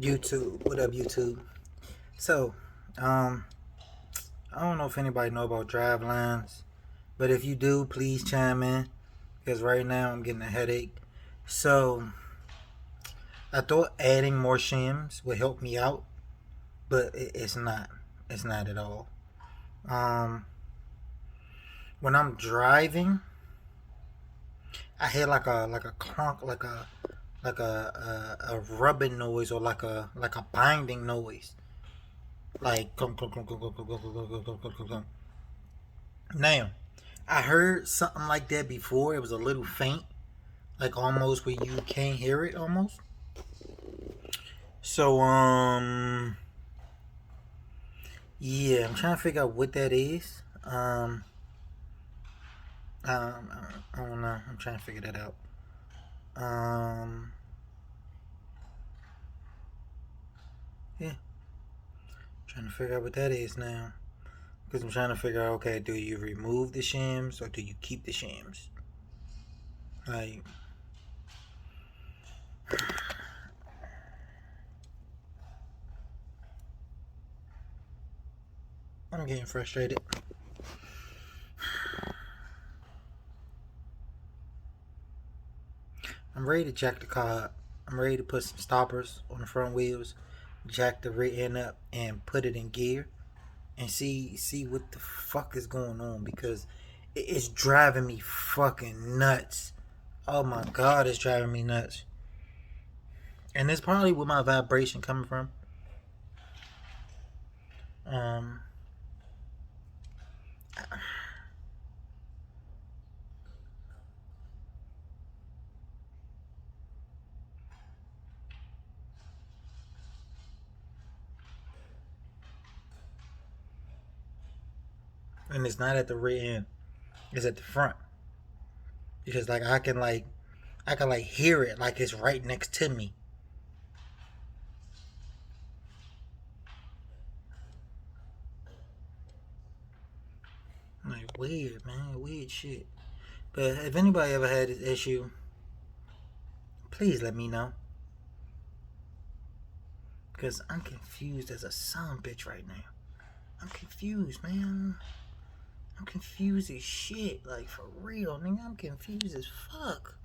YouTube. What up, YouTube? So, um, I don't know if anybody know about drivelines, but if you do, please chime in because right now I'm getting a headache. So, I thought adding more shims would help me out, but it's not. It's not at all. Um, when I'm driving, I hear like a clunk, like a rubbing noise or like a binding noise, like clunk, clunk, clunk, clunk, clunk, clunk, clunk, clunk, clunk, clunk, clunk. Now, I heard something like that before. It was a little faint, like almost where you can't hear it almost. So yeah, I'm trying to figure out what that is. I don't know. I'm trying to figure that out. Um, yeah, trying to figure out what that is now. Because I'm trying to figure out, okay, do you remove the shims or do you keep the shims? Like, I'm getting frustrated. I'm ready to jack the car up. I'm ready to put some stoppers on the front wheels, jack the rear end up, and put it in gear, and see what the fuck is going on because it's driving me fucking nuts. Oh my god, it's driving me nuts. And it's probably where my vibration coming from. Um, and it's not at the rear end; it's at the front because like I can hear it like it's right next to me. Like weird, man, weird shit. But if anybody ever had this issue, please let me know. Because I'm confused as a son bitch right now. I'm confused, man. I'm confused as shit. Like, for real, nigga. I'm confused as fuck.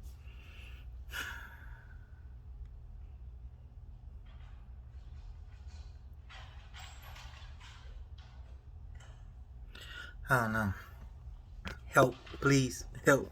I don't know. Help, please. Help.